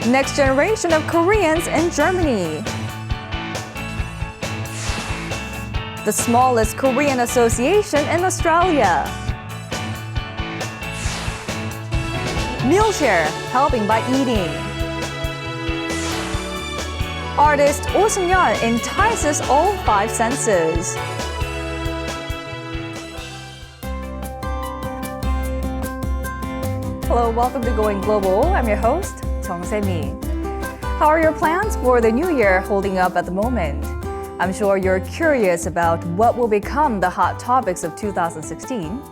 Next generation of Koreans in Germany. The smallest Korean association in Australia. Mealshare, helping by eating. Artist Oh Seung-yul entices all five senses. Hello, welcome to Going Global. I'm your host, Mi. How are your plans for the new year holding up at the moment? I'm sure you're curious about what will become the hot topics of 2016.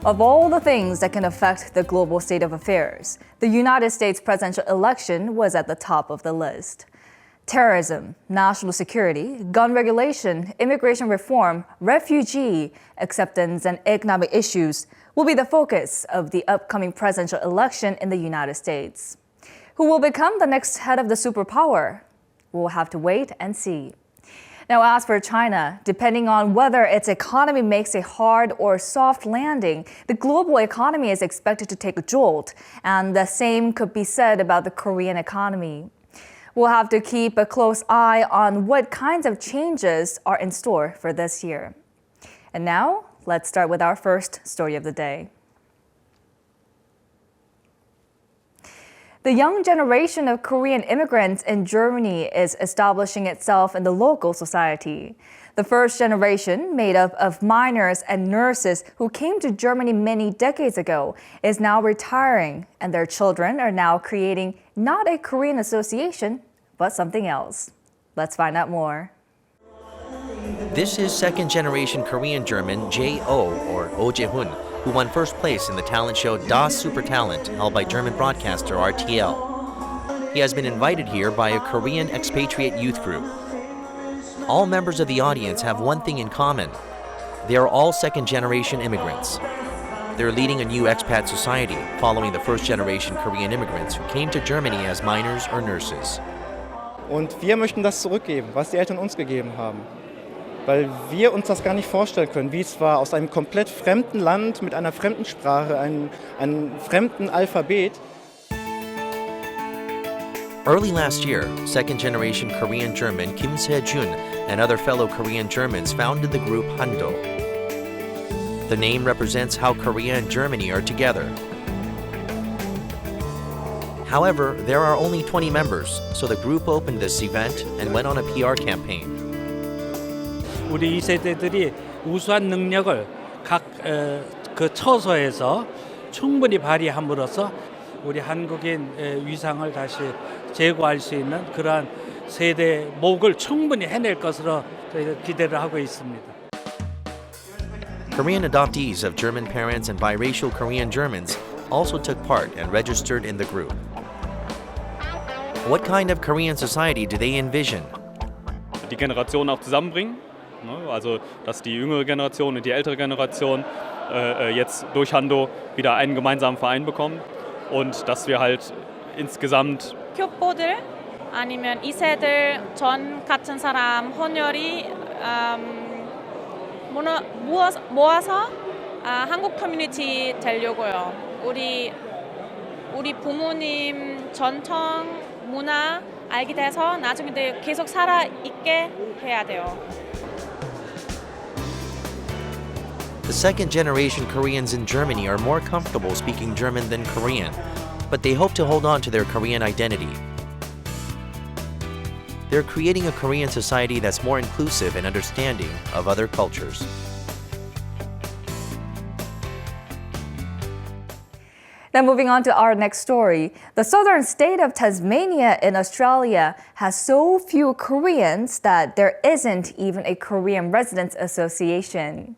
Of all the things that can affect the global state of affairs, the United States presidential election was at the top of the list. Terrorism, national security, gun regulation, immigration reform, refugee acceptance, and economic issues will be the focus of the upcoming presidential election in the United States. Who will become the next head of the superpower? We'll have to wait and see. Now, as for China, depending on whether its economy makes a hard or soft landing, the global economy is expected to take a jolt, and the same could be said about the Korean economy. We'll have to keep a close eye on what kinds of changes are in store for this year. And now, let's start with our first story of the day. The young generation of Korean immigrants in Germany is establishing itself in the local society. The first generation, made up of miners and nurses who came to Germany many decades ago, is now retiring, and their children are now creating not a Korean association, but something else. Let's find out more. This is second-generation Korean German J.O. or Oh Jae-hun, who won first place in the talent show Das Super Talent, held by German broadcaster RTL. He has been invited here by a Korean expatriate youth group. All members of the audience have one thing in common. They are all second-generation immigrants. They're leading a new expat society, following the first-generation Korean immigrants who came to Germany as miners or nurses. Und wir möchten das zurückgeben, was die Eltern uns gegeben haben. Weil wir uns das gar nicht vorstellen können, wie es war, aus einem komplett fremden Land mit einer fremden Sprache, einem fremden Alphabet. Early last year, second-generation Korean German Kim Se-jun and other fellow Korean Germans founded the group Hando. The name represents how Korea and Germany are together. However, there are only 20 members, so the group opened this event and went on a PR campaign. 우리 2세대들이 우수한 능력을 각 그 처소에서 충분히 발휘함으로써 우리 한국인 위상을 다시 제고할 수 있는 그러한 세대 목을 충분히 해낼 것으로 저희가 기대를 하고 있습니다. Korean adoptees of German parents and biracial Korean Germans also took part and registered in the group. What kind of Korean society do they envision? Die Generationen auch zusammenbringen. Also, dass die jüngere Generation und die ältere Generation jetzt durch Hando wieder einen gemeinsamen Verein bekommen und dass wir halt insgesamt 교포들 아니면 2세들 전 같은 사람 혼혈이 모아서 한국 커뮤니티 되려고요. 우리 부모님 전통 문화 알게 돼서 나중에 계속 살아 있게 해야 돼요. The second-generation Koreans in Germany are more comfortable speaking German than Korean, but they hope to hold on to their Korean identity. They're creating a Korean society that's more inclusive and understanding of other cultures. Now moving on to our next story. The southern state of Tasmania in Australia has so few Koreans that there isn't even a Korean Residents Association.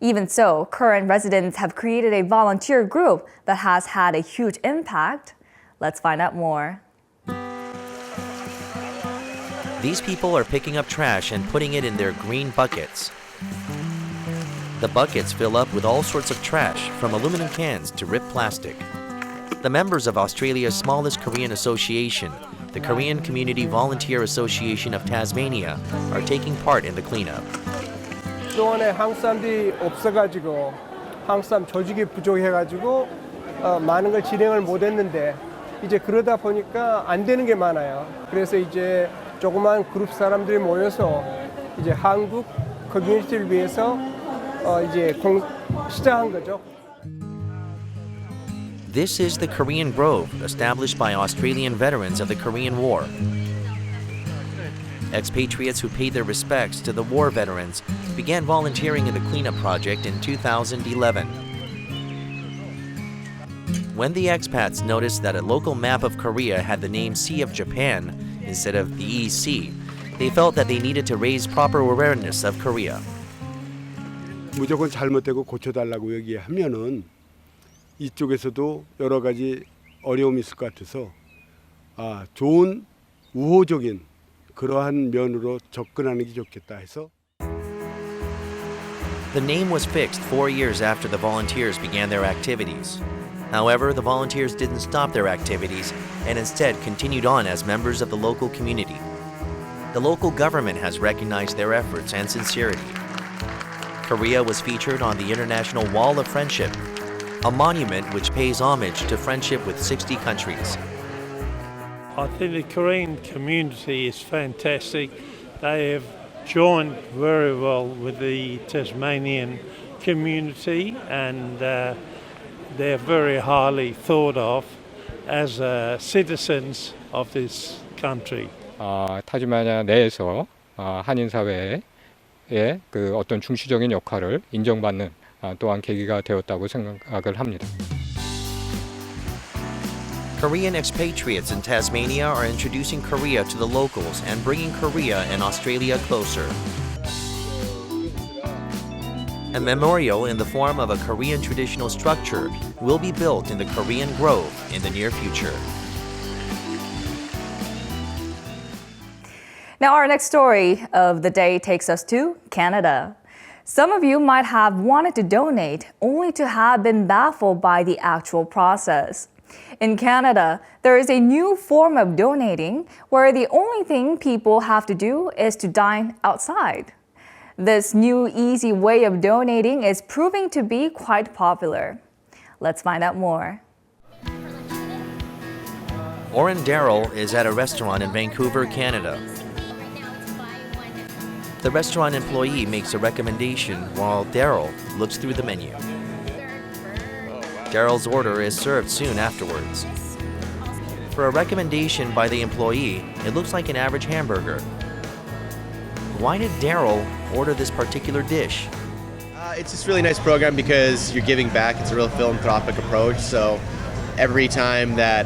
Even so, current residents have created a volunteer group that has had a huge impact. Let's find out more. These people are picking up trash and putting it in their green buckets. The buckets fill up with all sorts of trash, from aluminum cans to ripped plastic. The members of Australia's smallest Korean association, the Korean Community Volunteer Association of Tasmania, are taking part in the cleanup. 그동안에 한국 사람들이 없어가지고 한국 사람 조직이 부족해가지고 많은 걸 진행을 못했는데 이제 그러다 보니까 안 되는 게 많아요. 그래서 이제 조그만 그룹 사람들이 모여서 이제 한국 커뮤니티를 위해서 이제 시작한 거죠. This is the Korean Grove, established by Australian veterans of the Korean War. Expatriates who paid their respects to the war veterans began volunteering in the cleanup project in 2011. When the expats noticed that a local map of Korea had the name Sea of Japan instead of the East Sea, they felt that they needed to raise proper awareness of Korea. 무조건 잘못되고 고쳐달라고 얘기하면은 이쪽에서도 여러 가지 어려움이 있을 것 같아서 좋은 우호적인 그러한 면으로 접근하는 게 좋겠다 해서. The name was fixed 4 years after the volunteers began their activities. However, the volunteers didn't stop their activities and instead continued on as members of the local community. The local government has recognized their efforts and sincerity. Korea was featured on the International Wall of Friendship, a monument which pays homage to friendship with 60 countries. I think the Korean community is fantastic. They have joined very well with the Tasmanian community, and they're very highly thought of as citizens of this country. 타즈마니아 내에서 한인 사회의 그 어떤 중시적인 역할을 인정받는 또한 계기가 되었다고 생각을 합니다. Korean expatriates in Tasmania are introducing Korea to the locals and bringing Korea and Australia closer. A memorial in the form of a Korean traditional structure will be built in the Korean Grove in the near future. Now, our next story of the day takes us to Canada. Some of you might have wanted to donate only to have been baffled by the actual process. In Canada, there is a new form of donating where the only thing people have to do is to dine outside. This new easy way of donating is proving to be quite popular. Let's find out more. Oren Darrell is at a restaurant in Vancouver, Canada. The restaurant employee makes a recommendation while Darrell looks through the menu. Darrell's order is served soon afterwards. For a recommendation by the employee, it looks like an average hamburger. Why did Darrell order this particular dish? It's just a really nice program because you're giving back. It's a real philanthropic approach. So every time that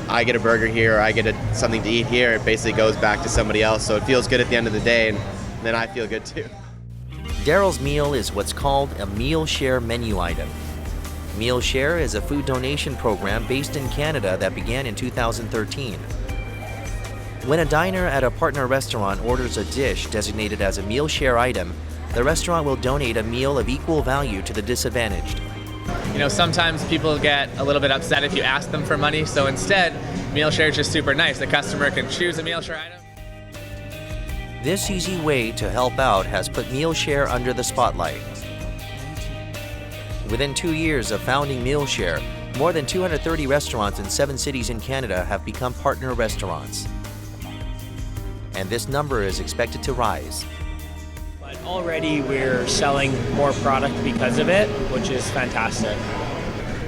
I get a burger here or I get something to eat here, it basically goes back to somebody else. So it feels good at the end of the day, and then I feel good too. Darrell's meal is what's called a Mealshare menu item. Mealshare is a food donation program based in Canada that began in 2013. When a diner at a partner restaurant orders a dish designated as a Mealshare item, the restaurant will donate a meal of equal value to the disadvantaged. You know, sometimes people get a little bit upset if you ask them for money, so instead, Mealshare is just super nice. The customer can choose a Mealshare item. This easy way to help out has put Mealshare under the spotlight. Within 2 years of founding Mealshare, more than 230 restaurants in 7 cities in Canada have become partner restaurants. And this number is expected to rise. But already we're selling more product because of it, which is fantastic.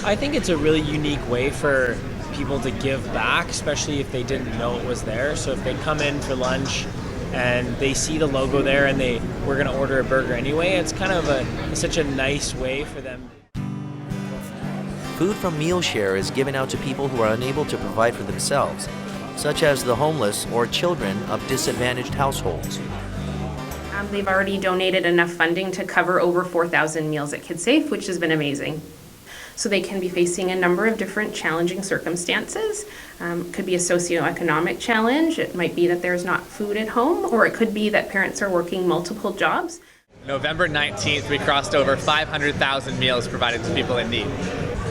I think it's a really unique way for people to give back, especially if they didn't know it was there. So if they come in for lunch and they see the logo there and we're going to order a burger anyway, it's kind of such a nice way for them. Food from Mealshare is given out to people who are unable to provide for themselves, such as the homeless or children of disadvantaged households. They've already donated enough funding to cover over 4,000 meals at KidSafe, which has been amazing. So they can be facing a number of different challenging circumstances. Could be a socioeconomic challenge. It might be that there's not food at home, or it could be that parents are working multiple jobs. November 19th, we crossed over 500,000 meals provided to people in need.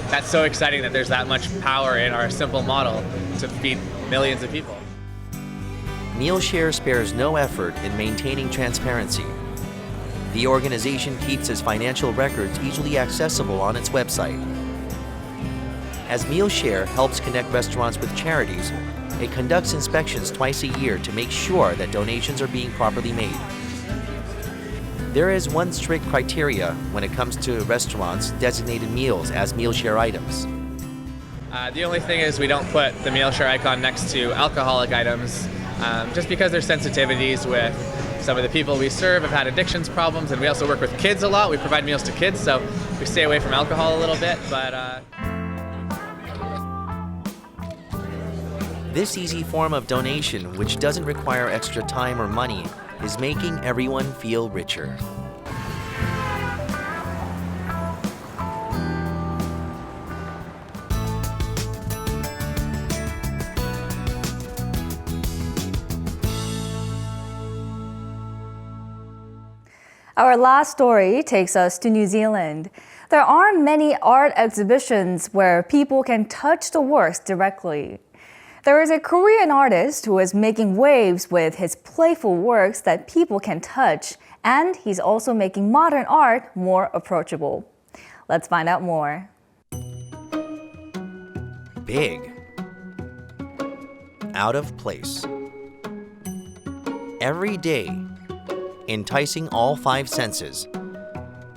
That's so exciting that there's that much power in our simple model to feed millions of people. Mealshare spares no effort in maintaining transparency. The organization keeps its financial records easily accessible on its website. As Mealshare helps connect restaurants with charities, it conducts inspections twice a year to make sure that donations are being properly made. There is one strict criteria when it comes to restaurants designated meals as Mealshare items. The only thing is we don't put the Mealshare icon next to alcoholic items, just because there's sensitivities with some of the people we serve have had addictions problems, and we also work with kids a lot. We provide meals to kids, so we stay away from alcohol a little bit, but This easy form of donation, which doesn't require extra time or money, is making everyone feel richer. Our last story takes us to New Zealand. There aren't many art exhibitions where people can touch the works directly. There is a Korean artist who is making waves with his playful works that people can touch, and he's also making modern art more approachable. Let's find out more. Big. Out of place. Every day. Enticing all five senses.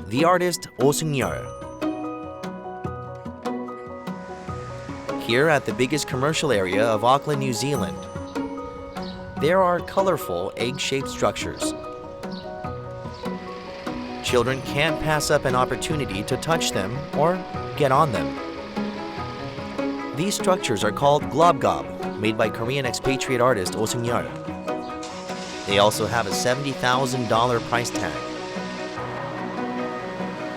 The artist Oh Seung-yul. Here at the biggest commercial area of Auckland, New Zealand, there are colorful egg-shaped structures. Children can't pass up an opportunity to touch them or get on them. These structures are called glob-gob, made by Korean expatriate artist Oh Seung-yul. They also have a $70,000 price tag.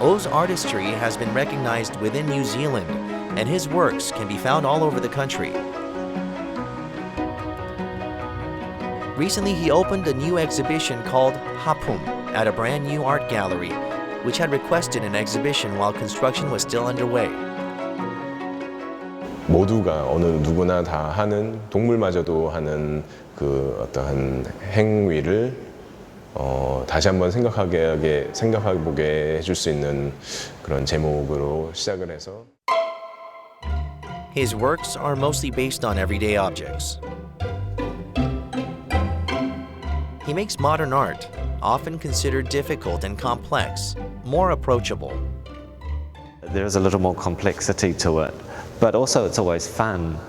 Oh's artistry has been recognized within New Zealand, and his works can be found all over the country. Recently, he opened a new exhibition called Hapum at a brand new art gallery, which had requested an exhibition while construction was still underway. 모두가 어느 누구나 다 하는 동물마저도 하는 그 어떠한 행위를 다시 한번 생각해보게 해줄 수 있는 그런 제목으로 시작을 해서. His works are mostly based on everyday objects. He makes modern art, often considered difficult and complex, more approachable. There's a little more complexity to it, but also it's always fun.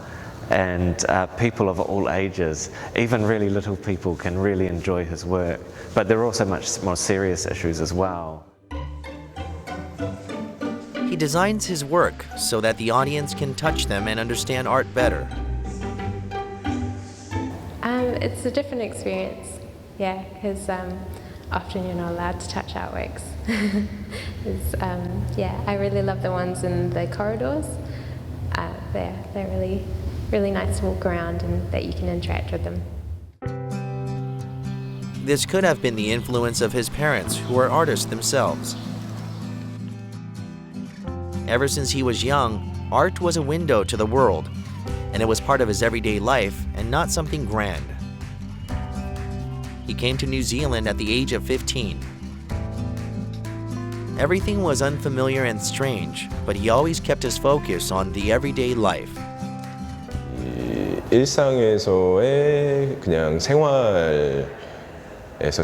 And people of all ages, even really little people, can really enjoy his work. But there are also much more serious issues as well. He designs his work so that the audience can touch them and understand art better. It's a different experience, yeah, because often you're not allowed to touch artworks. Yeah, I really love the ones in the corridors. They're really nice to walk around and that you can interact with them. This could have been the influence of his parents, who are artists themselves. Ever since he was young, art was a window to the world, and it was part of his everyday life and not something grand. He came to New Zealand at the age of 15. Everything was unfamiliar and strange, but he always kept his focus on the everyday life. 일상에서의 그냥 생활에서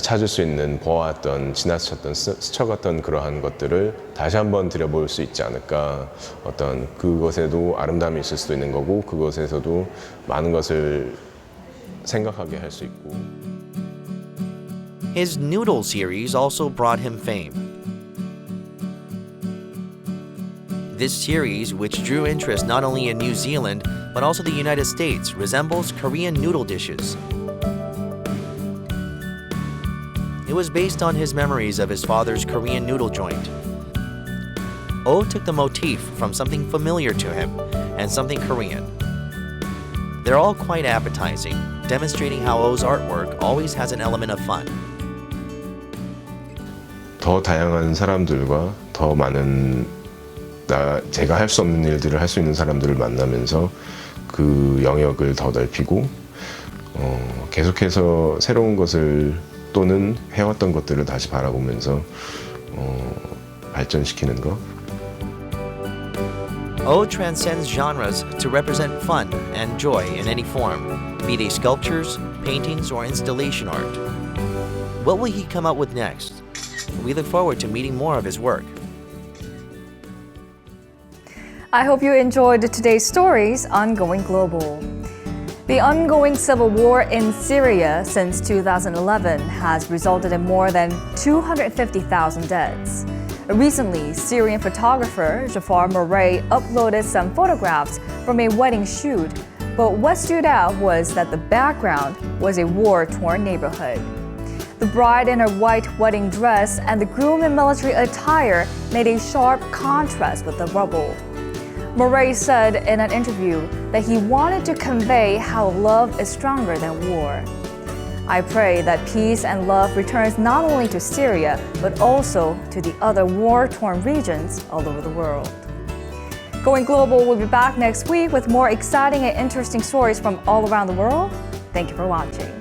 찾을 수 있는 보았던 지나쳤던 스쳐갔던 그러한 것들을 다시 한번 들여볼 수 있지 않을까. 어떤 그것에도 아름다움이 있을 수도 있는 거고 그것에서도 많은 것을 생각하게 할 수 있고. His noodle series also brought him fame. This series, which drew interest not only in New Zealand, but also the United States, resembles Korean noodle dishes. It was based on his memories of his father's Korean noodle joint. Oh took the motif from something familiar to him and something Korean. They're all quite appetizing, demonstrating how Oh's artwork always has an element of fun. 더 다양한 사람들과 더 많은 제가 할 수 없는 일들을 할 수 있는 사람들을 만나면서 그 영역을 더 넓히고 계속해서 새로운 것을 또는 해왔던 것들을 다시 바라보면서 발전시키는 것. Oh transcends genres to represent fun and joy in any form, be they sculptures, paintings, or installation art. What will he come up with next? We look forward to meeting more of his work. I hope you enjoyed today's stories on Going Global. The ongoing civil war in Syria since 2011 has resulted in more than 250,000 deaths. Recently, Syrian photographer Jafar Murray uploaded some photographs from a wedding shoot, but what stood out was that the background was a war-torn neighborhood. The bride in her white wedding dress and the groom in military attire made a sharp contrast with the rubble. Murray said in an interview that he wanted to convey how love is stronger than war. I pray that peace and love returns not only to Syria, but also to the other war-torn regions all over the world. Going Global will be back next week with more exciting and interesting stories from all around the world. Thank you for watching.